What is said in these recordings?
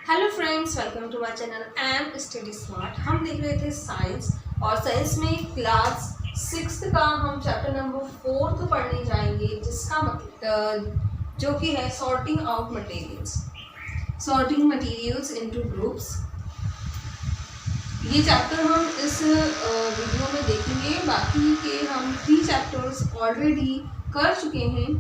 Hello friends, welcome to my channel I am study smart. हम देख रहे थे साइंस और साइंस में क्लास 6 का हम चैप्टर नंबर 4 पढ़ने जाएंगे, जिसका मतलब जो कि है sorting out materials, sorting materials into groups. ये चैप्टर हम इस वीडियो में देखेंगे। बाकी के हम 3 चैप्टर्स ऑलरेडी कर चुके हैं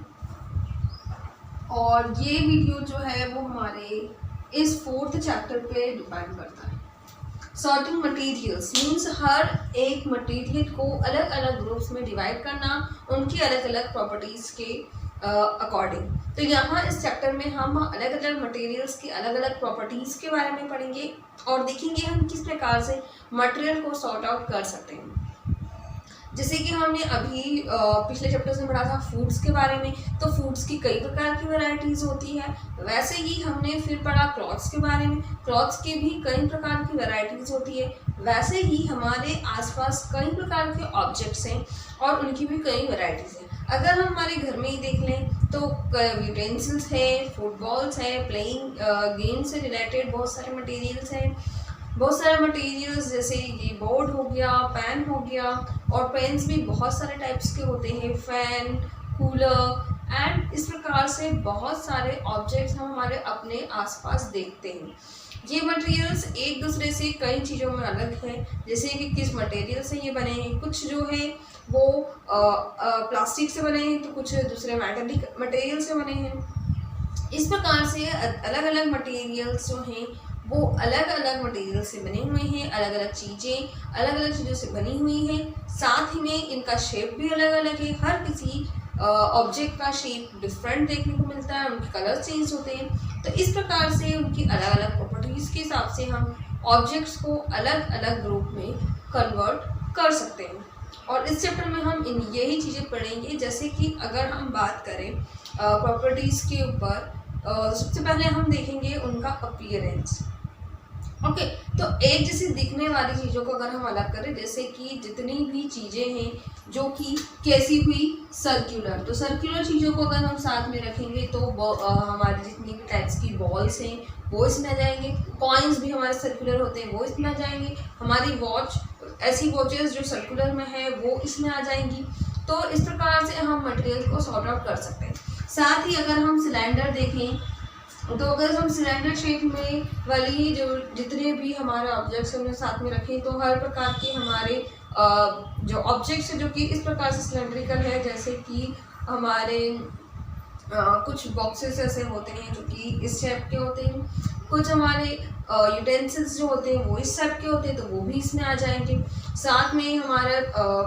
और ये वीडियो जो है वो हमारे इस 4th चैप्टर पे डिपेंड करता है। सॉर्टिंग मटेरियल्स मीन्स हर एक मटेरियल को अलग अलग ग्रुप्स में डिवाइड करना, उनकी अलग अलग प्रॉपर्टीज के अकॉर्डिंग। तो यहाँ इस चैप्टर में हम अलग अलग मटेरियल्स की अलग अलग प्रॉपर्टीज के बारे में पढ़ेंगे और देखेंगे हम किस प्रकार से मटेरियल को सॉर्ट आउट कर सकते हैं। जैसे कि हमने अभी पिछले चैप्टर में पढ़ा था फूड्स के बारे में, तो फूड्स की कई प्रकार की वैरायटीज होती है। वैसे ही हमने फिर पढ़ा क्लॉथ्स के बारे में, क्लॉथ्स की भी कई प्रकार की वैरायटीज होती है। वैसे ही हमारे आसपास कई प्रकार के ऑब्जेक्ट्स हैं और उनकी भी कई वैरायटीज हैं। अगर हम हमारे घर में ही देख लें तो यूटेंसिल्स है, फुटबॉल्स है, प्लेइंग गेम से रिलेटेड बहुत सारे मटेरियल्स हैं। बहुत सारे मटेरियल्स जैसे ये बोर्ड हो गया, पेन हो गया, और पेन्स भी बहुत सारे टाइप्स के होते हैं, फैन, कूलर एंड इस प्रकार से बहुत सारे ऑब्जेक्ट्स हम हमारे अपने आसपास देखते हैं। ये मटेरियल्स एक दूसरे से कई चीज़ों में अलग है, जैसे कि किस मटेरियल से ये बने हैं। कुछ जो है वो प्लास्टिक से बने हैं, तो कुछ दूसरे मेटालिक मटेरियल से बने हैं। इस प्रकार से अलग अलग मटेरियल्स जो हैं वो अलग अलग मटेरियल से बने हुए हैं, अलग अलग चीज़ों से बनी हुई हैं। साथ ही में इनका शेप भी अलग अलग है। हर किसी ऑब्जेक्ट का शेप डिफरेंट देखने को मिलता है, उनके कलर चेंज होते हैं। तो इस प्रकार से उनकी अलग अलग प्रॉपर्टीज़ के हिसाब से हम ऑब्जेक्ट्स को अलग अलग ग्रुप में कन्वर्ट कर सकते हैं। और इस चैप्टर में हम यही चीज़ें पढ़ेंगे। जैसे कि अगर हम बात करें प्रॉपर्टीज़ के ऊपर, सबसे पहले हम देखेंगे उनका अपीयरेंस। ओके, तो एक जैसे दिखने वाली चीज़ों को अगर हम अलग करें, जैसे कि जितनी भी चीज़ें हैं जो कि कैसी हुई सर्कुलर, तो सर्कुलर चीज़ों को अगर हम साथ में रखेंगे तो हमारी जितनी भी टाइप्स की बॉल्स हैं वो इसमें आ जाएंगे। कॉइन्स भी हमारे सर्कुलर होते हैं वो इसमें आ जाएंगे। हमारी वॉच, ऐसी वॉचेस जो सर्कुलर में है वो इसमें आ जाएंगी। तो इस प्रकार से हम मटेरियल को सॉर्ट आउट कर सकते हैं। साथ ही अगर हम सिलेंडर देखें तो अगर हम सिलेंडर शेप में वाली जो जितने भी हमारे ऑब्जेक्ट्स हैं उन्हें साथ में रखें, तो हर प्रकार के हमारे जो ऑब्जेक्ट्स हैं जो कि इस प्रकार से सिलेंड्रिकल है, जैसे कि हमारे कुछ बॉक्सेस ऐसे होते हैं जो कि इस शेप के होते हैं। कुछ हमारे यूटेंसिल्स जो होते हैं वो इस शेप के होते हैं, तो वो भी इसमें आ जाएंगे। साथ में हमारा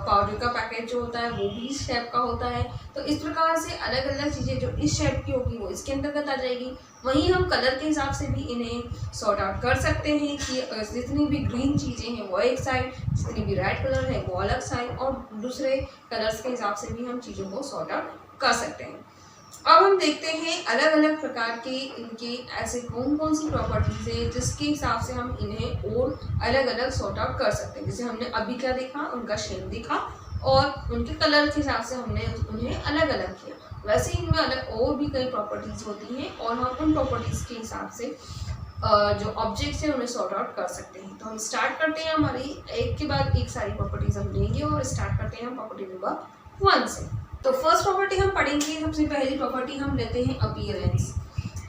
पाउडर का पैकेट जो होता है वो भी इस शेप का होता है। तो इस प्रकार से अलग अलग चीज़ें जो इस शेप की होगी वो इसके अंतर्गत आ जाएगी। वहीं हम कलर के हिसाब से भी इन्हें सॉर्ट आउट कर सकते हैं कि जितनी भी ग्रीन चीज़ें हैं वो एक साइड, जितनी भी रेड कलर है वो अलग साइड, और दूसरे कलर्स के हिसाब से भी हम चीज़ों को सॉर्ट आउट कर सकते हैं। अब हम देखते हैं अलग अलग प्रकार के इनके ऐसे कौन कौन सी प्रॉपर्टीज है जिसके हिसाब से हम इन्हें और अलग अलग सॉर्ट आउट कर सकते हैं। जैसे हमने अभी क्या देखा, उनका शेप देखा और उनके कलर के हिसाब से हमने उन्हें अलग अलग किया। वैसे ही इनमें अलग और भी कई प्रॉपर्टीज होती हैं और हम उन प्रॉपर्टीज के हिसाब से जो ऑब्जेक्ट्स हैं उन्हें सॉर्ट आउट कर सकते हैं। तो हम स्टार्ट करते हैं, हमारी एक के बाद एक सारी प्रॉपर्टीज हम लेंगे और स्टार्ट करते हैं हम प्रॉपर्टी नंबर 1 से। तो फर्स्ट प्रॉपर्टी हम पढ़ेंगे, सबसे पहली प्रॉपर्टी हम लेते हैं अपीयरेंस।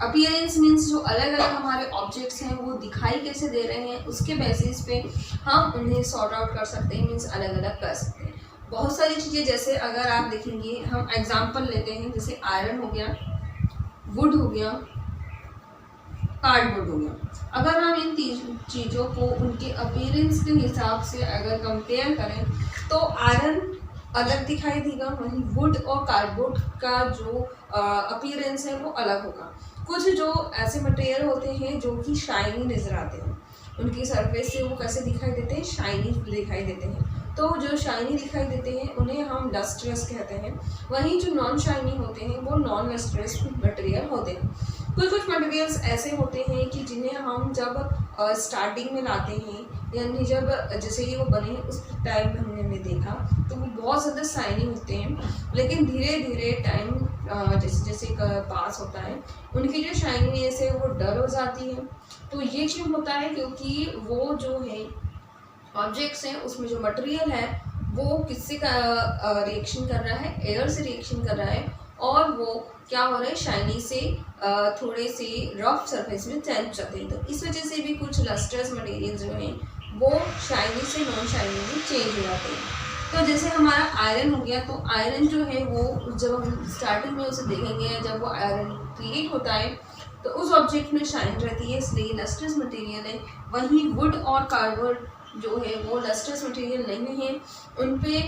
अपीयरेंस मीन्स जो अलग अलग हमारे ऑब्जेक्ट्स हैं वो दिखाई कैसे दे रहे हैं, उसके बेसिस पे हम उन्हें सॉर्ट आउट कर सकते हैं, मीन्स अलग अलग कर सकते हैं। बहुत सारी चीज़ें, जैसे अगर आप देखेंगे, हम एग्जाम्पल लेते हैं, जैसे आयरन हो गया, वुड हो गया, कार्डबोर्ड हो गया। अगर हम इन तीन चीज़ों को उनके अपीयरेंस के हिसाब से अगर कंपेयर करें तो आयरन अलग दिखाई देगा, वहीं वुड और कार्डबोर्ड का जो अपीयरेंस है वो अलग होगा। कुछ जो ऐसे मटेरियल होते हैं जो कि शाइनी नज़र आते हैं, उनकी सरफेस से वो कैसे दिखाई देते हैं, शाइनी दिखाई देते हैं। तो जो शाइनी दिखाई देते हैं उन्हें हम लस्ट्रस कहते हैं। वहीं जो नॉन शाइनी होते हैं वो नॉन लस्ट्रस मटेरियल होते हैं। कुछ मटेरियल्स ऐसे होते हैं कि जिन्हें हम जब स्टार्टिंग में लाते हैं, यानी जब जैसे ही वो बने उस टाइम में हमने देखा तो वो बहुत ज़्यादा शाइनी होते हैं, लेकिन धीरे धीरे टाइम जैसे जैसे पास होता है उनकी जो शाइनीनेस है वो डल हो जाती है। तो ये क्यों होता है, क्योंकि वो जो है ऑब्जेक्ट्स हैं उसमें जो मटेरियल है वो किससे का रिएक्शन कर रहा है, एयर से रिएक्शन कर रहा है, और वो क्या हो रहा है, शाइनी से थोड़े से रफ सरफेस में चेंज जाते हैं। तो इस वजह से भी कुछ लस्टर्स मटेरियल जो हैं वो शाइनी से नॉन शाइनी में चेंज हो जाते हैं। तो जैसे हमारा आयरन हो गया, तो आयरन जो है वो जब हम स्टार्टिंग में उसे देखेंगे, जब वो आयरन क्रिएट होता है तो उस ऑब्जेक्ट में शाइन रहती है, इसलिए लस्टर्स मटेरियल है। वहीं वुड और कार्बन जो है वो लस्टर्स मटेरियल नहीं है, उन पे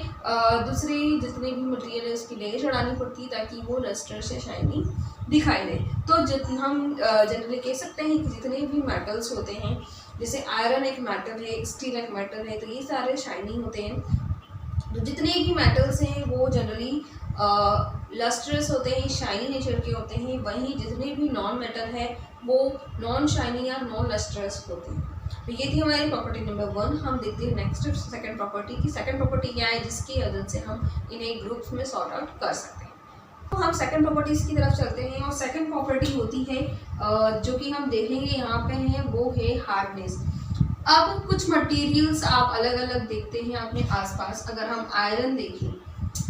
दूसरे जितने भी मटेरियल है उसकी लेयर चढ़ानी पड़ती है ताकि वो लस्टर से शाइनी दिखाई दे। तो हम जनरली कह सकते हैं कि जितने भी मेटल्स होते हैं, जैसे आयरन एक मेटल है, स्टील एक मेटल है, तो ये सारे शाइनिंग होते हैं। तो जितने भी मेटल्स हैं वो जनरली लस्ट्रस होते हैं, शाइनी नेचर के होते हैं। वहीं जितने भी नॉन मेटल है वो नॉन शाइनी या नॉन लस्ट्रस होते हैं। तो ये थी हमारी प्रॉपर्टी नंबर 1। हम देखते हैं नेक्स्ट सेकंड प्रॉपर्टी की। सेकंड प्रॉपर्टी क्या है जिसकी मदद से हम इन्हें ग्रुप्स में सॉर्ट आउट कर सकते हैं। तो हम सेकंड प्रॉपर्टीज की तरफ चलते हैं, और सेकंड प्रॉपर्टी होती है जो कि हम देखेंगे यहाँ पे है, वो है हार्डनेस। अब कुछ मटेरियल्स आप अलग अलग देखते हैं अपने आसपास। अगर हम आयरन देखें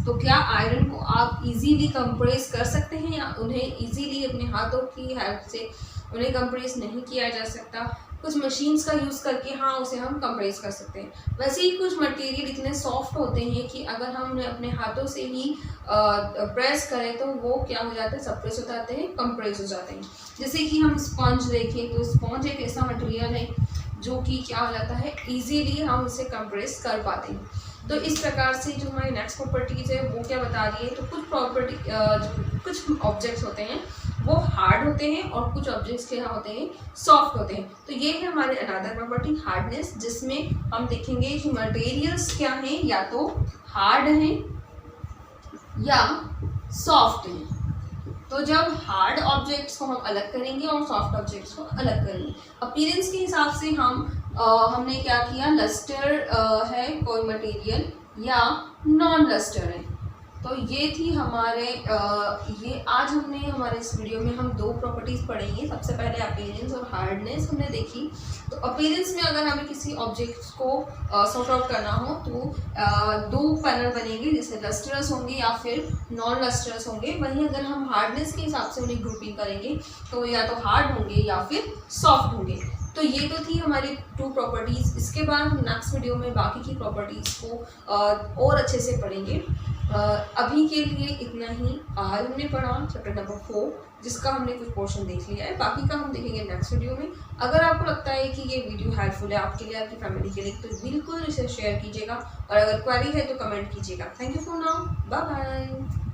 तो क्या आयरन को आप इजीली कंप्रेस कर सकते हैं, या उन्हें इजीली अपने हाथों की हेल्प से उन्हें कंप्रेस नहीं किया जा सकता। कुछ मशीन्स का यूज़ करके हाँ उसे हम कंप्रेस कर सकते हैं। वैसे ही कुछ मटेरियल इतने सॉफ्ट होते हैं कि अगर हम उन्हें अपने हाथों से ही प्रेस करें तो वो क्या हो जाते हैं, सप्रेस हो जाते हैं, कंप्रेस हो जाते हैं। जैसे कि हम स्पंज देखें तो स्पंज एक ऐसा मटेरियल है जो कि क्या हो जाता है, इजीली हम उसे कंप्रेस कर पाते हैं। तो इस प्रकार से जो हमारी नेक्स्ट प्रॉपर्टीज है वो क्या बता रही है, तो कुछ ऑब्जेक्ट्स होते हैं वो हार्ड होते हैं और कुछ ऑब्जेक्ट्स क्या होते हैं, सॉफ्ट होते हैं। तो ये है हमारे अनदर प्रॉपर्टी हार्डनेस, जिसमें हम देखेंगे कि मटेरियल्स क्या हैं, या तो हार्ड हैं या सॉफ्ट हैं। तो जब हार्ड ऑब्जेक्ट्स को हम अलग करेंगे और सॉफ्ट ऑब्जेक्ट्स को अलग करेंगे, अपीयरेंस के हिसाब से हमने क्या किया, लस्टर है कोई मटेरियल या नॉन लस्टर है। तो ये थी हमारे ये आज हमने हमारे इस वीडियो में हम दो प्रॉपर्टीज़ पढ़ेंगे। सबसे पहले अपीयरेंस और हार्डनेस हमने देखी। तो अपीयरेंस में अगर हमें किसी ऑब्जेक्ट को सॉर्ट आउट करना हो तो दो पैनल बनेंगे, जैसे लस्टरस होंगे या फिर नॉन लस्टरस होंगे। वहीं अगर हम हार्डनेस के हिसाब से उन्हें ग्रुपिंग करेंगे तो या तो हार्ड होंगे या फिर सॉफ्ट होंगे। तो ये तो थी हमारी टू प्रॉपर्टीज़। इसके बाद हम नेक्स्ट वीडियो में बाकी की प्रॉपर्टीज़ को और अच्छे से पढ़ेंगे। अभी के लिए इतना ही। आज हमने पढ़ा चैप्टर नंबर 4, जिसका हमने कुछ पोर्शन देख लिया है, बाकी का हम देखेंगे नेक्स्ट वीडियो में। अगर आपको लगता है कि ये वीडियो हेल्पफुल है आपके लिए, आपकी फैमिली के लिए, तो बिल्कुल इसे शेयर कीजिएगा, और अगर क्वेरी है तो कमेंट कीजिएगा। Thank you for now, bye bye.